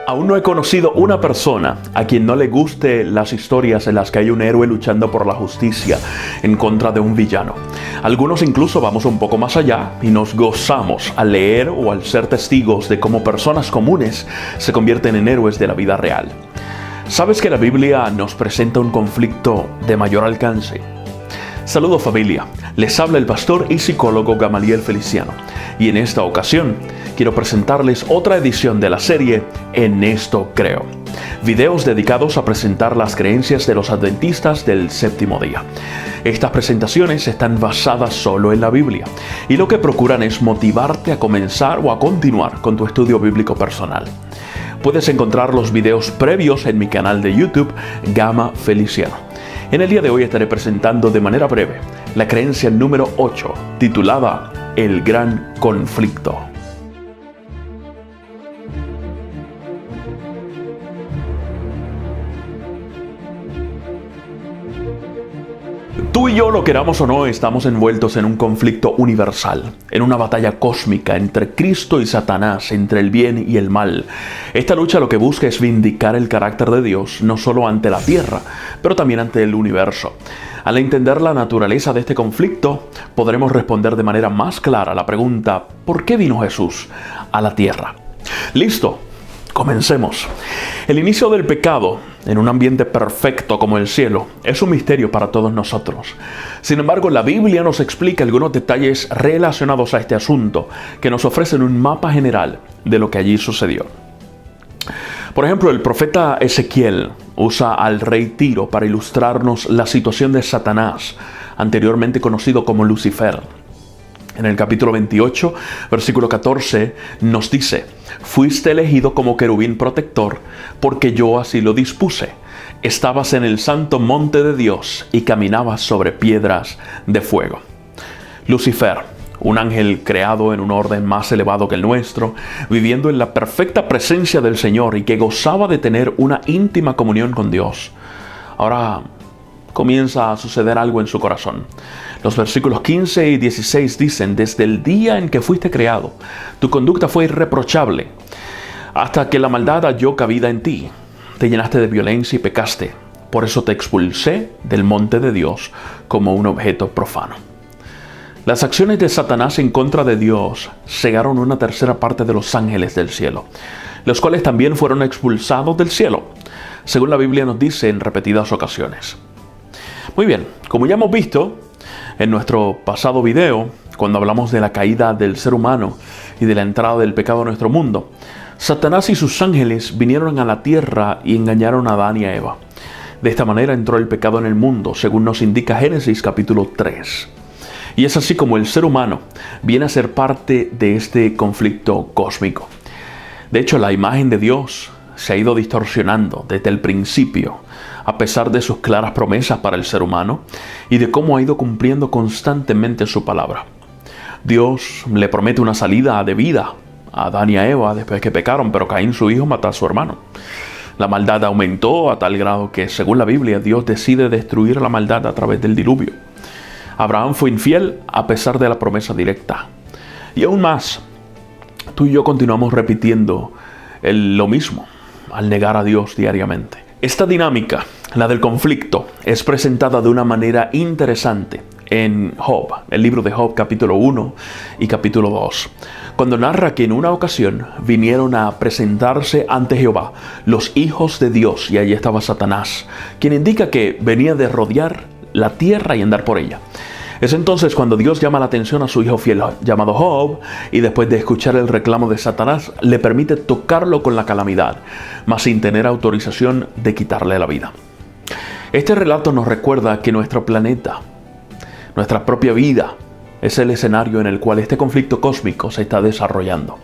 Aún no he conocido una persona a quien no le guste las historias en las que hay un héroe luchando por la justicia en contra de un villano. Algunos incluso vamos un poco más allá y nos gozamos al leer o al ser testigos de cómo personas comunes se convierten en héroes de la vida real. ¿Sabes que la Biblia nos presenta un conflicto de mayor alcance? Saludos familia, les habla el pastor y psicólogo Gamaliel Feliciano y en esta ocasión quiero presentarles otra edición de la serie En esto creo. Videos dedicados a presentar las creencias de los adventistas del séptimo día. Estas presentaciones están basadas solo en la Biblia y lo que procuran es motivarte a comenzar o a continuar con tu estudio bíblico personal. Puedes encontrar los videos previos en mi canal de YouTube Gama Feliciano. En el día de hoy estaré presentando de manera breve la creencia número 8, titulada El Gran Conflicto. Tú y yo, lo queramos o no, estamos envueltos en un conflicto universal, en una batalla cósmica entre Cristo y Satanás, entre el bien y el mal. Esta lucha lo que busca es vindicar el carácter de Dios, no solo ante la tierra, pero también ante el universo. Al entender la naturaleza de este conflicto, podremos responder de manera más clara a la pregunta: ¿por qué vino Jesús a la tierra? ¡Listo! Comencemos. El inicio del pecado, en un ambiente perfecto como el cielo, es un misterio para todos nosotros. Sin embargo, la Biblia nos explica algunos detalles relacionados a este asunto que nos ofrecen un mapa general de lo que allí sucedió. Por ejemplo, el profeta Ezequiel usa al rey Tiro para ilustrarnos la situación de Satanás, anteriormente conocido como Lucifer. En el capítulo 28, versículo 14, nos dice: «Fuiste elegido como querubín protector, porque yo así lo dispuse. Estabas en el santo monte de Dios y caminabas sobre piedras de fuego». Lucifer, un ángel creado en un orden más elevado que el nuestro, viviendo en la perfecta presencia del Señor y que gozaba de tener una íntima comunión con Dios. Ahora comienza a suceder algo en su corazón. Los versículos 15 y 16 dicen: «Desde el día en que fuiste creado, tu conducta fue irreprochable, hasta que la maldad halló cabida en ti. Te llenaste de violencia y pecaste. Por eso te expulsé del monte de Dios como un objeto profano». Las acciones de Satanás en contra de Dios cegaron una tercera parte de los ángeles del cielo, los cuales también fueron expulsados del cielo, según la Biblia nos dice en repetidas ocasiones. Muy bien, como ya hemos visto en nuestro pasado video, cuando hablamos de la caída del ser humano y de la entrada del pecado a nuestro mundo, Satanás y sus ángeles vinieron a la tierra y engañaron a Adán y a Eva. De esta manera entró el pecado en el mundo, según nos indica Génesis capítulo 3. Y es así como el ser humano viene a ser parte de este conflicto cósmico. De hecho, la imagen de Dios se ha ido distorsionando desde el principio, a pesar de sus claras promesas para el ser humano y de cómo ha ido cumpliendo constantemente su palabra. Dios le promete una salida de vida a Adán y a Eva después que pecaron, pero Caín, su hijo, mató a su hermano. La maldad aumentó a tal grado que, según la Biblia, Dios decide destruir la maldad a través del diluvio. Abraham fue infiel a pesar de la promesa directa. Y aún más, tú y yo continuamos repitiendo lo mismo al negar a Dios diariamente. Esta dinámica, la del conflicto, es presentada de una manera interesante en Job, el libro de Job capítulo 1 y capítulo 2, cuando narra que en una ocasión vinieron a presentarse ante Jehová los hijos de Dios y allí estaba Satanás, quien indica que venía de rodear la tierra y andar por ella. Es entonces cuando Dios llama la atención a su hijo fiel llamado Job y después de escuchar el reclamo de Satanás le permite tocarlo con la calamidad, mas sin tener autorización de quitarle la vida. Este relato nos recuerda que nuestro planeta, nuestra propia vida, es el escenario en el cual este conflicto cósmico se está desarrollando.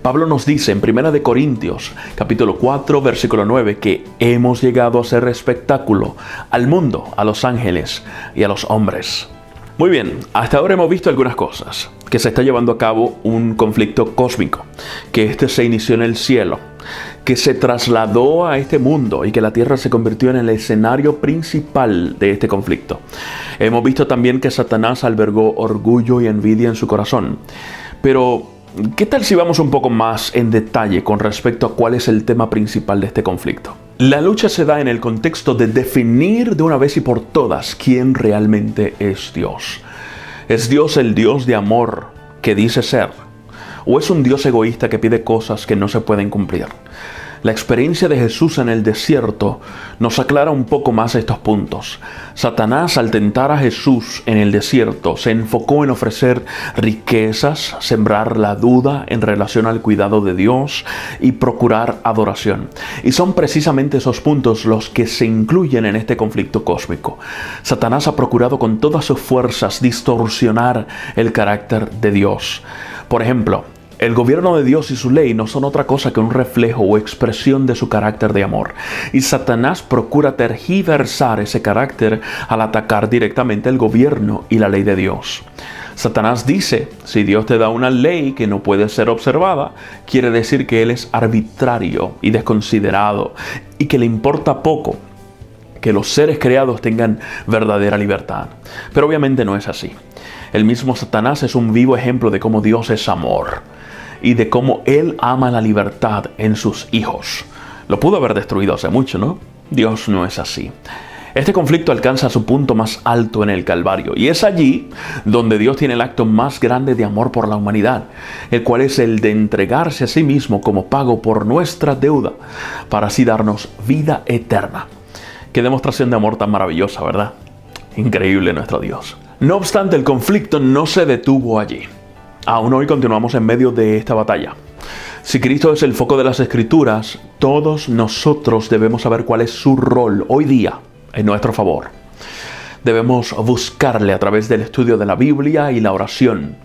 Pablo nos dice en 1 Corintios capítulo 4 versículo 9 que hemos llegado a ser espectáculo al mundo, a los ángeles y a los hombres. Muy bien, hasta ahora hemos visto algunas cosas, que se está llevando a cabo un conflicto cósmico, que este se inició en el cielo, que se trasladó a este mundo y que la tierra se convirtió en el escenario principal de este conflicto. Hemos visto también que Satanás albergó orgullo y envidia en su corazón, pero ¿Qué tal si vamos un poco más en detalle con respecto a cuál es el tema principal de este conflicto? La lucha se da en el contexto de definir de una vez y por todas quién realmente es Dios. ¿Es Dios el Dios de amor que dice ser? ¿O es un Dios egoísta que pide cosas que no se pueden cumplir? La experiencia de Jesús en el desierto nos aclara un poco más estos puntos. Satanás, al tentar a Jesús en el desierto, se enfocó en ofrecer riquezas, sembrar la duda en relación al cuidado de Dios y procurar adoración. Y son precisamente esos puntos los que se incluyen en este conflicto cósmico. Satanás ha procurado con todas sus fuerzas distorsionar el carácter de Dios. Por ejemplo, el gobierno de Dios y su ley no son otra cosa que un reflejo o expresión de su carácter de amor. Y Satanás procura tergiversar ese carácter al atacar directamente el gobierno y la ley de Dios. Satanás dice, si Dios te da una ley que no puede ser observada, quiere decir que Él es arbitrario y desconsiderado y que le importa poco que los seres creados tengan verdadera libertad. Pero obviamente no es así. El mismo Satanás es un vivo ejemplo de cómo Dios es amor y de cómo Él ama la libertad en sus hijos. Lo pudo haber destruido hace mucho, ¿no? Dios no es así. Este conflicto alcanza su punto más alto en el Calvario, y es allí donde Dios tiene el acto más grande de amor por la humanidad, el cual es el de entregarse a sí mismo como pago por nuestra deuda, para así darnos vida eterna. Qué demostración de amor tan maravillosa, ¿verdad? Increíble nuestro Dios. No obstante, el conflicto no se detuvo allí. Aún hoy continuamos en medio de esta batalla. Si Cristo es el foco de las Escrituras, todos nosotros debemos saber cuál es su rol hoy día en nuestro favor. Debemos buscarle a través del estudio de la Biblia y la oración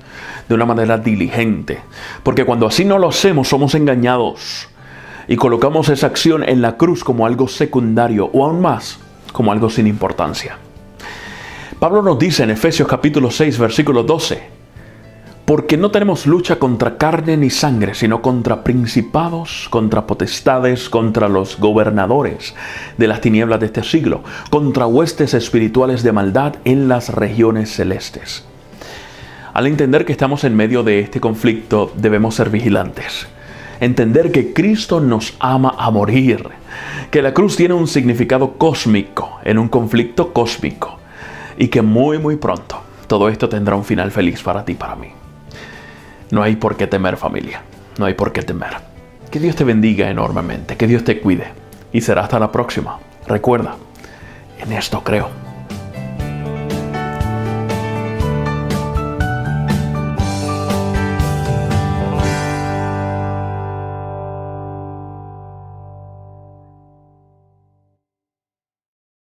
de una manera diligente, porque cuando así no lo hacemos somos engañados y colocamos esa acción en la cruz como algo secundario o aún más como algo sin importancia. Pablo nos dice en Efesios capítulo 6 versículo 12: porque no tenemos lucha contra carne ni sangre, sino contra principados, contra potestades, contra los gobernadores de las tinieblas de este siglo, contra huestes espirituales de maldad en las regiones celestes. Al entender que estamos en medio de este conflicto, debemos ser vigilantes. Entender que Cristo nos ama a morir, que la cruz tiene un significado cósmico en un conflicto cósmico, y que muy pronto todo esto tendrá un final feliz para ti y para mí. No hay por qué temer, familia. No hay por qué temer. Que Dios te bendiga enormemente. Que Dios te cuide. Y será hasta la próxima. Recuerda, en esto creo.